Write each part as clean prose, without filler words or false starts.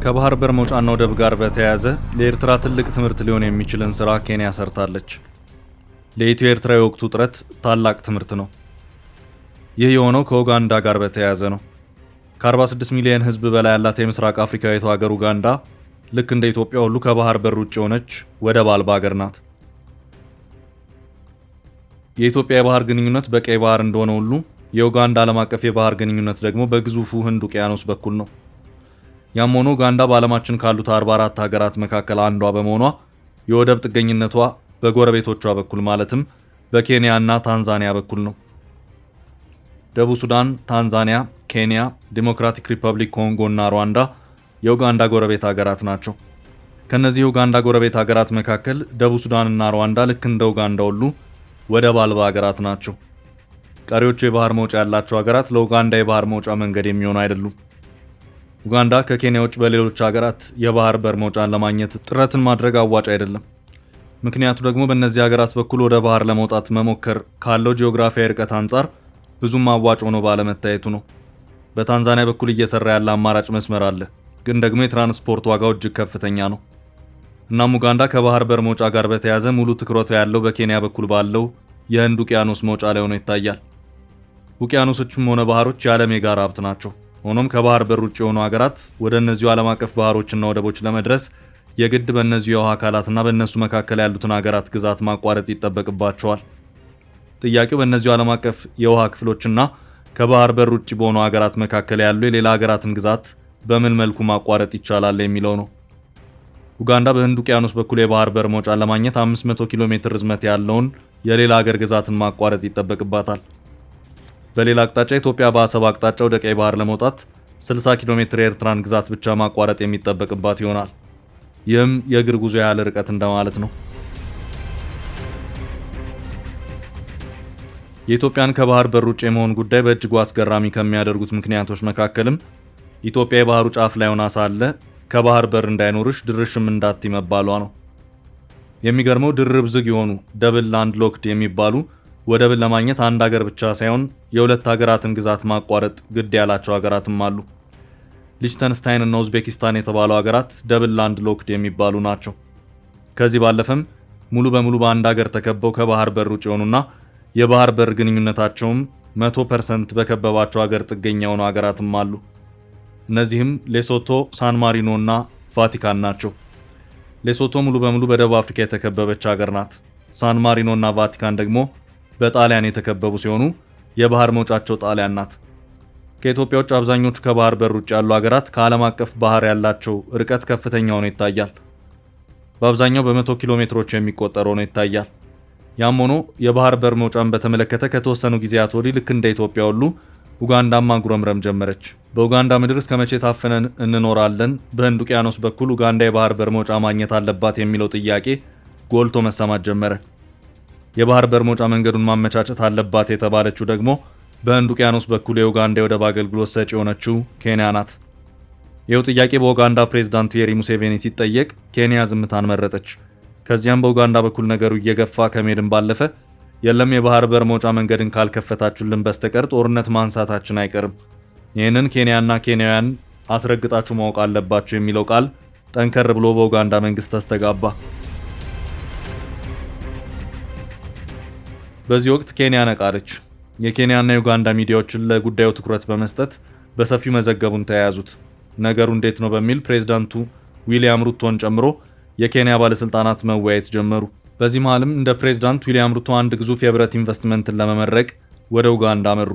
ከባህር በር መውጫና ወደብ ጋር በተያያዘ ለኤርትራ ትልቅ ትምህርት ሊሆን የሚችልን ስራ ኬንያ ሰርታለች። ለኢትዮ ኤርትራ የወቅቱ ውጥረት ታላቅ ትምህርት ነው። ይህ የሆነው ከኡጋንዳ ጋር በተያያዘ ነው። ከ46 ሚሊዮን ህዝብ በላይ ያላት የምስራቅ አፍሪካዊቷ ሀገር ኡጋንዳ ልክ እንደ ኢትዮጵያ ሁሉ ከባህር በር ውጭ የሆነች ወደብ አልባ ሀገር ናት። የኢትዮጵያ የባህር ግንኙነት በቀይ ባህር እንደሆነ ሁሉ የኡጋንዳ ዓለም አቀፍ የባህር ግንኙነት ደግሞ በግዙፉ ህንድ ውቅያኖስ በኩል ነው። ያም ሆኖ ኡጋንዳ በዓለማችን ካሉት 44 ሀገራት መካከል አንዷ በመሆኗ የወደብ ጥገኝነቷ በጎረቤቶቿ በኩል ማለትም በኬንያ እና ታንዛኒያ በኩል ነው። ደቡብ ሱዳን፣ ታንዛኒያ፣ ኬንያ፣ ዲሞክራቲክ ሪፐብሊክ ኮንጎ እና ሩዋንዳ የኡጋንዳ ጎረቤት ሀገራት ናቸው። ከነዚህ የኡጋንዳ ጎረቤት ሀገራት መካከል ደቡብ ሱዳን እና ሩዋንዳ ልክ እንደ ኡጋንዳ ሁሉ ወደብ አልባ ሀገራት ናቸው። ቀሪዎቹ የባህር መውጫ ያላቸው ሀገራት ለኡጋንዳ የባህር መውጫ መንገድ የሚሆኑ አይደሉም። ኡጋንዳ ከኬንያ ውጭ በሌሎች ሀገራት የባህር በር መውጫን ለማግኘት ጥረትን ማድረግ አዋጭ አይደለም። ምክንያቱ ደግሞ በእነዚህ ሀገራት በኩል ወደ ባህር ለመውጣት መሞከር ካለው ጂኦግራፊያዊ ርቀት አንጻር ብዙም አዋጭ ሆኖ ባለመታየቱ ነው። በታንዛኒያ በኩል እየሰራ ያለ አማራጭ መስመር አለ፣ ግን ደግሞ የትራንስፖርት ዋጋው እጅግ ከፍተኛ ነው። እናም ኡጋንዳ ከባህር በር መውጫ ጋር በተያያዘ ሙሉ ትኩረቱ ያለው በኬንያ በኩል ባለው የህንድ ውቅያኖስ መውጫ ላይ ሆኖ ይታያል። ውቅያኖሶችም ሆነ ባህሮች የዓለም የጋራ ሀብት ናቸው። ሆኖም ከባህር በር ውጭ የሆኑ ሀገራት ወደ እነዚሁ ዓለም አቀፍ ባህሮችና ወደቦች ለመድረስ የግድ በእነዚሁ የውሃ አካላትና በእነሱ መካከል ያሉትን ሀገራት ግዛት ማቋረጥ ይጠበቅባቸዋል። ጥያቄው በእነዚሁ ዓለም አቀፍ የውሃ ክፍሎችና ከባህር በር ውጭ በሆኑ ሀገራት መካከል ያሉ የሌላ ሀገራትን ግዛት በምን መልኩ ማቋረጥ ይቻላል የሚለው ነው። ኡጋንዳ በህንድ ውቅያኖስ በኩል የባህር በር መውጫን ለማግኘት 500 ኪሎ ሜትር ርዝመት ያለውን የሌላ ሀገር ግዛትን ማቋረጥ ይጠበቅባታል። በሌላ አቅጣጫ ኢትዮጵያ በአሰብ አቅጣጫ ወደ ቀይ ባህር ለመውጣት 60 ኪሎ ሜትር የኤርትራን ግዛት ብቻ ማቋረጥ የሚጠበቅባት ይሆናል። ይህም የእግር ጉዞ ያህል ርቀት እንደማለት ነው። የኢትዮጵያን ከባህር በር ውጭ የመሆን ጉዳይ በእጅጉ አስገራሚ ከሚያደርጉት ምክንያቶች መካከልም ኢትዮጵያ የባህሩ ጫፍ ላይ ሆና ሳለ ከባህር በር እንዳይኖርሽ ድርሽም እንዳት መባሏ ነው። የሚገርመው ድርብ ዝግ የሆኑ ደብል ላንድ ሎክድ የሚባሉ ወደብን ለማግኘት አንድ ሀገር ብቻ ሳይሆን የሁለት ሀገራትን ግዛት ማቋረጥ ግድ ያላቸው ሀገራትም አሉ። ሊችተንስታይን እና ኡዝቤኪስታን የተባሉ ሀገራት ደብል ላንድ ሎክድ የሚባሉ ናቸው። ከዚህ ባለፈም ሙሉ በሙሉ በአንድ ሀገር ተከበው ከባህር በር ውጭ የሆኑና የባህር በር ግንኙነታቸውም 100% በከበባቸው ሀገር ጥገኛ የሆኑ ሀገራትም አሉ። እነዚህም ሌሶቶ፣ ሳን ማሪኖ እና ቫቲካን ናቸው። ሌሶቶ ሙሉ በሙሉ በደቡብ አፍሪካ የተከበበች ሀገር ናት። ሳን ማሪኖ እና ቫቲካን ደግሞ በጣሊያን የተከበቡ ሲሆኑ የባህር መውጫቸው ጣሊያን ናት። ከኢትዮጵያ ውጭ አብዛኞቹ ከባህር በር ውጭ ያሉ ሀገራት ከዓለም አቀፍ ባህር ያላቸው ርቀት ከፍተኛ ሆኖ ይታያል። በአብዛኛው በ100 ኪሎ ሜትሮች የሚቆጠር ሆኖ ይታያል። ያም ሆኖ የባህር በር መውጫን በተመለከተ ከተወሰኑ ጊዜያት ወዲህ ልክ እንደ ኢትዮጵያ ሁሉ ኡጋንዳም ማጉረምረም ጀመረች። በኡጋንዳ ምድር እስከ መቼ ታፍነን እንኖራለን? በህንድ ውቅያኖስ በኩል ኡጋንዳ የባህር በር መውጫ ማግኘት አለባት የሚለው ጥያቄ ጎልቶ መሰማት ጀመረ። የባህር በር መውጫ መንገዱን ማመቻቸት አለባት የተባለችው ደግሞ በህንድ ውቅያኖስ በኩል የኡጋንዳ የወደብ አገልግሎት ሰጪ የሆነችው ኬንያ ናት። ይኸው ጥያቄ በኡጋንዳ ፕሬዝዳንት ዩዌሪ ሙሴቬኒ ሲጠየቅ ኬንያ ዝምታን መረጠች። ከዚያም በኡጋንዳ በኩል ነገሩ እየገፋ ከመሄድም ባለፈ የለም የባህር በር መውጫ መንገድን ካልከፈታችሁልን በስተቀር ጦርነት ማንሳታችን አይቀርም፣ ይህንን ኬንያና ኬንያውያን አስረግጣችሁ ማወቅ አለባችሁ የሚለው ቃል ጠንከር ብሎ በኡጋንዳ መንግስት ተስተጋባ። በዚህ ወቅት ኬንያ ነቃለች። የኬንያና የኡጋንዳ ሚዲያዎችን ለጉዳዩ ትኩረት በመስጠት በሰፊው መዘገቡን ተያያዙት። ነገሩ እንዴት ነው በሚል ፕሬዝዳንቱ ዊሊያም ሩቶን ጨምሮ የኬንያ ባለስልጣናት መወያየት ጀመሩ። በዚህ መሃልም እንደ ፕሬዝዳንት ዊሊያም ሩቶ አንድ ግዙፍ የብረት ኢንቨስትመንትን ለመመረቅ ወደ ኡጋንዳ አመሩ።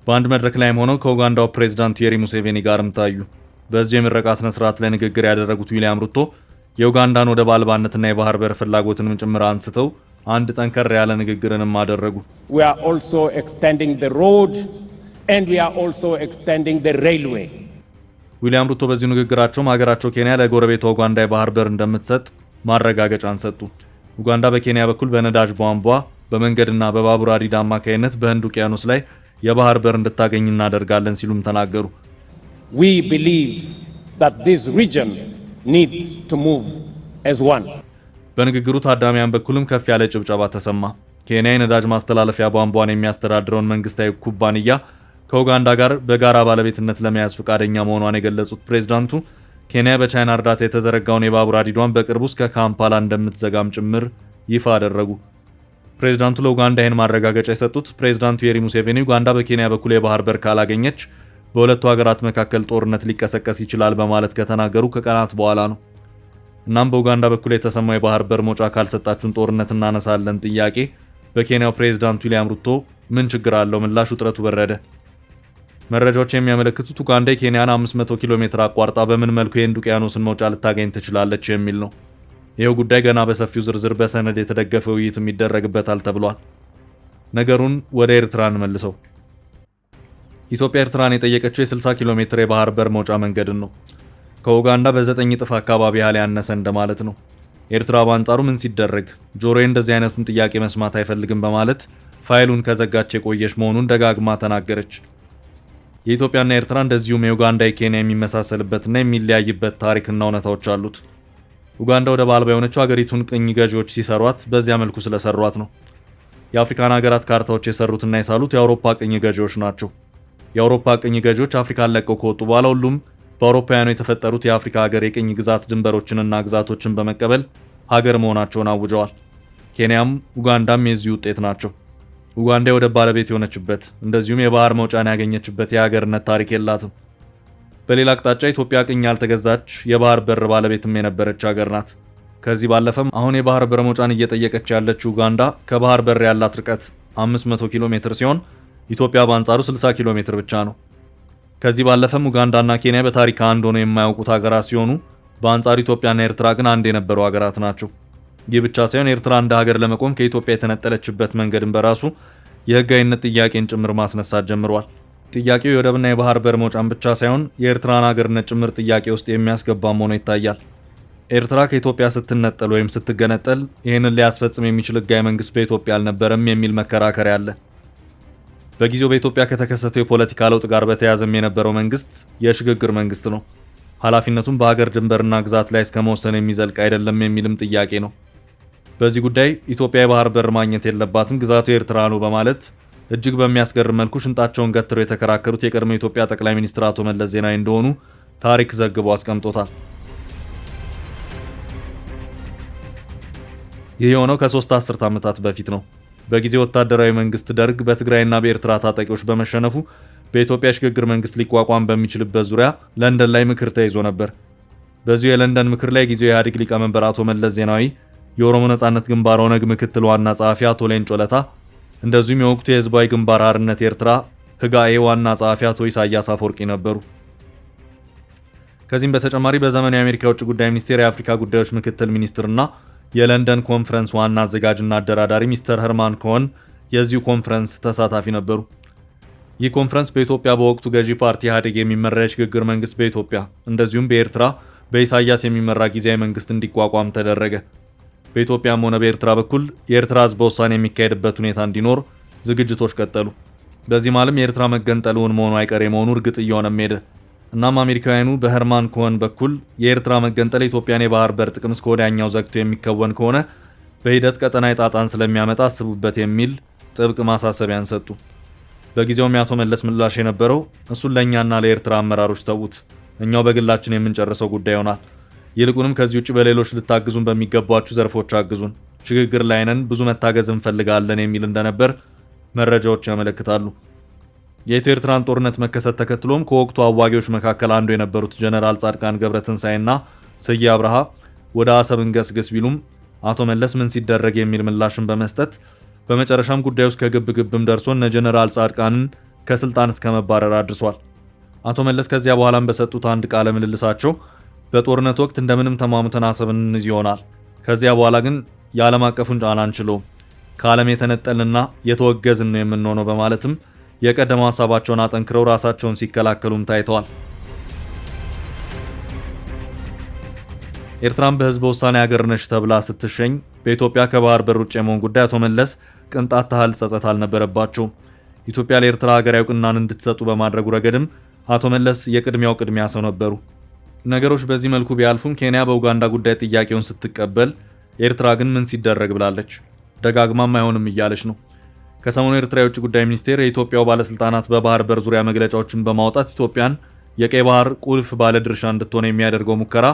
በአንድ መድረክ ላይም ሆነው ከኡጋንዳው ፕሬዝዳንት ዩዌሪ ሙሴቬኒ ጋርም ታዩ። በዚህ የምረቃ ስነ ስርዓት ላይ ንግግር ያደረጉት ዊሊያም ሩቶ የኡጋንዳን ወደብ አልባነትና የባህር በር ፍላጎትንም ጭምር አንስተው አንድ ጠንከር ያለ ንግግርንም አደረጉ። We are also extending the road and we are also extending the railway. ዊሊያም ሩቶ በዚህ ንግግራቸው ሀገራቸው ኬንያ ለጎረቤቷ ኡጋንዳ የባህር በር እንደምትሰጥ ማረጋገጫን ሰጡ። ኡጋንዳ በኬንያ በኩል በነዳጅ ቧንቧ፣ በመንገድና በባቡር ሀዲድ አማካይነት በህንድ ውቅያኖስ ላይ የባህር በር እንድታገኝ እናደርጋለን ሲሉም ተናገሩ። We believe that this region needs to move as one. በንግግሩ ታዳሚያን በኩልም ከፍ ያለ ጭብጨባ ተሰማ። ኬንያ የነዳጅ ማስተላለፊያ ቧንቧን የሚያስተዳድረውን መንግስታዊ ኩባንያ ከኡጋንዳ ጋር በጋራ ባለቤትነት ለመያዝ ፈቃደኛ መሆኗን የገለጹት ፕሬዝዳንቱ ኬንያ በቻይና እርዳታ የተዘረጋውን የባቡር ሀዲዷን በቅርቡ እስከ ካምፓላ እንደምትዘጋም ጭምር ይፋ አደረጉ። ፕሬዝዳንቱ ለኡጋንዳ ይህን ማረጋገጫ የሰጡት ፕሬዝዳንቱ ዩዌሪ ሙሴቬኒ ኡጋንዳ በኬንያ በኩል የባህር በር ካላገኘች በሁለቱ ሀገራት መካከል ጦርነት ሊቀሰቀስ ይችላል በማለት ከተናገሩ ከቀናት በኋላ ነው። እናም በኡጋንዳ በኩል የተሰማው የባህር በር መውጫ ካልሰጣችሁን ጦርነት እናነሳለን ጥያቄ በኬንያው ፕሬዝዳንት ዊሊያም ሩቶ ምን ችግር አለው ምላሽ ውጥረቱ በረደ። መረጃዎች የሚያመለክቱት ኡጋንዳ የኬንያን 500 ኪሎ ሜትር አቋርጣ በምን መልኩ የህንድ ውቅያኖስን መውጫ ልታገኝ ትችላለች የሚል ነው። ይኸው ጉዳይ ገና በሰፊው ዝርዝር በሰነድ የተደገፈ ውይይት ይደረግበታል ተብሏል። ነገሩን ወደ ኤርትራ እንመልሰው። ኢትዮጵያ ኤርትራን የጠየቀችው የ60 ኪሎ ሜትር የባህር በር መውጫ መንገድን ነው። ከኡጋንዳ በ9 እጥፍ አካባቢ ያህል ያነሰ እንደማለት ነው። ኤርትራ በአንጻሩ ምን ሲደረግ ጆሮዬ እንደዚህ አይነቱን ጥያቄ መስማት አይፈልግም በማለት ፋይሉን ከዘጋች የቆየች መሆኑን ደጋግማ ተናገረች። የኢትዮጵያና ኤርትራ እንደዚሁም የኡጋንዳ የኬንያ የሚመሳሰልበትና የሚለያይበት ታሪክና እውነታዎች አሉት። ኡጋንዳ ወደብ አልባ የሆነችው ሀገሪቱን ቅኝ ገዢዎች ሲሰሯት በዚያ መልኩ ስለሰሯት ነው። የአፍሪካን ሀገራት ካርታዎች የሰሩትና የሳሉት የአውሮፓ ቅኝ ገዢዎች ናቸው። የአውሮፓ ቅኝ ገዢዎች አፍሪካን ለቀው ከወጡ በኋላ ሁሉም በአውሮፓውያኑ የተፈጠሩት የአፍሪካ ሀገር የቅኝ ግዛት ድንበሮችንና ግዛቶችን በመቀበል ሀገር መሆናቸውን አውጀዋል። ኬንያም ኡጋንዳም የዚህ ውጤት ናቸው። ኡጋንዳ የወደብ ባለቤት የሆነችበት እንደዚሁም የባህር መውጫን ያገኘችበት የሀገርነት ታሪክ የላትም። በሌላ አቅጣጫ ኢትዮጵያ ቅኝ ያልተገዛች የባህር በር ባለቤትም የነበረች ሀገር ናት። ከዚህ ባለፈም አሁን የባህር በር መውጫን እየጠየቀች ያለችው ኡጋንዳ ከባህር በር ያላት ርቀት 500 ኪሎ ሜትር ሲሆን ኢትዮጵያ በአንጻሩ 60 ኪሎ ሜትር ብቻ ነው። ከዚህ ባለፈም ኡጋንዳና ኬንያ በታሪክ አንድ ሆነው የማያውቁት ሀገራት ሲሆኑ በአንጻሩ ኢትዮጵያና ኤርትራ ግን አንድ የነበሩ ሀገራት ናቸው። ይህ ብቻ ሳይሆን ኤርትራ እንደ ሀገር ለመቆም ከኢትዮጵያ የተነጠለችበት መንገድን በራሱ የህጋዊነት ጥያቄን ጭምር ማስነሳት ጀምሯል። ጥያቄው የወደብና የባህር በር መውጫን ብቻ ሳይሆን የኤርትራን ሀገርነት ጭምር ጥያቄ ውስጥ የሚያስገባም ሆኖ ይታያል። ኤርትራ ከኢትዮጵያ ስትነጠል ወይም ስትገነጠል ይህንን ሊያስፈጽም የሚችል ህጋዊ መንግስት በኢትዮጵያ አልነበረም የሚል መከራከሪያ አለ። በጊዜው በኢትዮጵያ ከተከሰተው የፖለቲካ ለውጥ ጋር በተያያዘም የነበረው መንግስት የሽግግር መንግስት ነው። ኃላፊነቱም በሀገር ድንበርና ግዛት ላይ እስከ መወሰን የሚዘልቅ አይደለም የሚልም ጥያቄ ነው። በዚህ ጉዳይ ኢትዮጵያ የባህር በር ማግኘት የለባትም፣ ግዛቱ የኤርትራ ነው በማለት እጅግ በሚያስገርም መልኩ ሽንጣቸውን ገትረው የተከራከሩት የቀድሞ የኢትዮጵያ ጠቅላይ ሚኒስትር አቶ መለስ ዜናዊ እንደሆኑ ታሪክ ዘግቦ አስቀምጦታል። ይህ የሆነው ከ3 አስርት ዓመታት በፊት ነው። በጊዜው ወታደራዊ መንግስት ደርግ በትግራይና በኤርትራ ታጣቂዎች በመሸነፉ በኢትዮጵያ ሽግግር መንግስት ሊቋቋም በሚችልበት ዙሪያ ለንደን ላይ ምክር ተይዞ ነበር። በዚሁ የለንደን ምክር ላይ ጊዜው የኢህአዴግ ሊቀመንበር አቶ መለስ ዜናዊ፣ የኦሮሞ ነጻነት ግንባር ኦነግ ምክትል ዋና ጸሐፊ አቶ ሌንጮ ለታ እንደዚሁም የወቅቱ የህዝባዊ ግንባር ሓርነት ኤርትራ ህጋኤ ዋና ጸሐፊ አቶ ኢሳያስ አፈወርቂ ነበሩ። ከዚህም በተጨማሪ በዘመኑ የአሜሪካ የውጭ ጉዳይ ሚኒስቴር የአፍሪካ ጉዳዮች ምክትል ሚኒስትርና የለንደን ኮንፈረንስ ዋና አዘጋጅና አደራዳሪ ሚስተር ሄርማን ኮሆን የዚሁ ኮንፈረንስ ተሳታፊ ነበሩ። ይህ ኮንፈረንስ በኢትዮጵያ በወቅቱ ገዢ ፓርቲ ኢህአዴግ የሚመራ የሽግግር መንግስት በኢትዮጵያ እንደዚሁም በኤርትራ በኢሳያስ የሚመራ ጊዜያዊ መንግስት እንዲቋቋም ተደረገ። በኢትዮጵያም ሆነ በኤርትራ በኩል የኤርትራ ህዝብ በውሳኔ የሚካሄድበት ሁኔታ እንዲኖር ዝግጅቶች ቀጠሉ። በዚህ ማለም የኤርትራ መገንጠል እውን መሆኑ አይቀሬ መሆኑ እርግጥ እየሆነም ሄደ። እናም አሜሪካውያኑ በሄርማን ኮሆን በኩል የኤርትራ መገንጠል የኢትዮጵያን የባህር በር ጥቅም እስከ ወዲያኛው ዘግቶ የሚከወን ከሆነ በሂደት ቀጠናዊ ጣጣን ስለሚያመጣ አስቡበት የሚል ጥብቅ ማሳሰቢያን ሰጡ። በጊዜውም የአቶ መለስ ምላሽ የነበረው እሱን ለእኛና ለኤርትራ አመራሮች ተዉት፣ እኛው በግላችን የምንጨርሰው ጉዳይ ይሆናል። ይልቁንም ከዚህ ውጭ በሌሎች ልታግዙን በሚገባችሁ ዘርፎች አግዙን፣ ሽግግር ላይ ነን፣ ብዙ መታገዝ እንፈልጋለን የሚል እንደነበር መረጃዎች ያመለክታሉ። የኢትዮ ኤርትራን ጦርነት መከሰት ተከትሎም ከወቅቱ አዋጊዎች መካከል አንዱ የነበሩት ጀነራል ጻድቃን ገብረትንሳኤና ስዬ አብርሃ ወደ አሰብ እንገስግስ ቢሉም አቶ መለስ ምን ሲደረግ የሚል ምላሽን በመስጠት በመጨረሻም ጉዳዩ እስከ ግብግብም ደርሶ እነ ጀነራል ጻድቃንን ከስልጣን እስከ መባረር አድርሷል። አቶ መለስ ከዚያ በኋላም በሰጡት አንድ ቃለ ምልልሳቸው በጦርነት ወቅት እንደምንም ተማሙተን አሰብን እንይዝ ይሆናል፣ ከዚያ በኋላ ግን የዓለም አቀፉን ጫና አንችለውም፣ ከዓለም የተነጠልና የተወገዝን ነው የምንሆነው በማለትም የቀደመው ሀሳባቸውን አጠንክረው ራሳቸውን ሲከላከሉም ታይተዋል። ኤርትራም በህዝበ ውሳኔ ሀገር ነሽ ተብላ ስትሸኝ በኢትዮጵያ ከባህር በር ውጭ የመሆን ጉዳይ አቶ መለስ ቅንጣት ታህል ጸጸት አልነበረባቸውም። ኢትዮጵያ ለኤርትራ ሀገራዊ እውቅናን እንድትሰጡ በማድረጉ ረገድም አቶ መለስ የቅድሚያው ቅድሚያ ሰው ነበሩ። ነገሮች በዚህ መልኩ ቢያልፉም ኬንያ በኡጋንዳ ጉዳይ ጥያቄውን ስትቀበል ኤርትራ ግን ምን ሲደረግ ብላለች። ደጋግማም አይሆንም እያለች ነው። ከሰሞኑ ኤርትራ የውጭ ጉዳይ ሚኒስቴር የኢትዮጵያው ባለስልጣናት በባህር በር ዙሪያ መግለጫዎችን በማውጣት ኢትዮጵያን የቀይ ባህር ቁልፍ ባለድርሻ እንድትሆን የሚያደርገው ሙከራ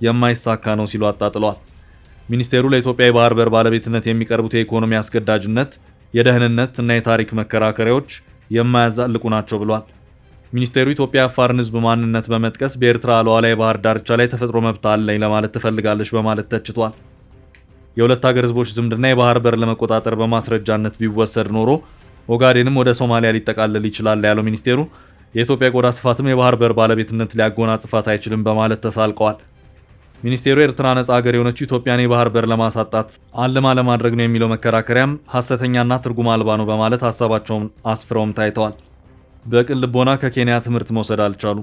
የማይሳካ ነው ሲሉ አጣጥለዋል። ሚኒስቴሩ ለኢትዮጵያ የባህር በር ባለቤትነት የሚቀርቡት የኢኮኖሚ አስገዳጅነት፣ የደህንነት እና የታሪክ መከራከሪያዎች የማያዛልቁ ናቸው ብሏል። ሚኒስቴሩ ኢትዮጵያ የአፋርን ሕዝብ ማንነት በመጥቀስ በኤርትራ ሉዓላዊ የባህር ዳርቻ ላይ ተፈጥሮ መብት አለኝ ለማለት ትፈልጋለች በማለት ተችቷል። የሁለት ሀገር ሕዝቦች ዝምድና የባህር በር ለመቆጣጠር በማስረጃነት ቢወሰድ ኖሮ ኦጋዴንም ወደ ሶማሊያ ሊጠቃለል ይችላል ያለው ሚኒስቴሩ የኢትዮጵያ ቆዳ ስፋትም የባህር በር ባለቤትነት ሊያጎናጽፋት አይችልም በማለት ተሳልቀዋል። ሚኒስቴሩ ኤርትራ ነጻ ሀገር የሆነችው ኢትዮጵያን የባህር በር ለማሳጣት አልማ ለማድረግ ነው የሚለው መከራከሪያም ሐሰተኛና ትርጉም አልባ ነው በማለት ሀሳባቸውን አስፍረውም ታይተዋል። በቅን ልቦና ከኬንያ ትምህርት መውሰድ አልቻሉ።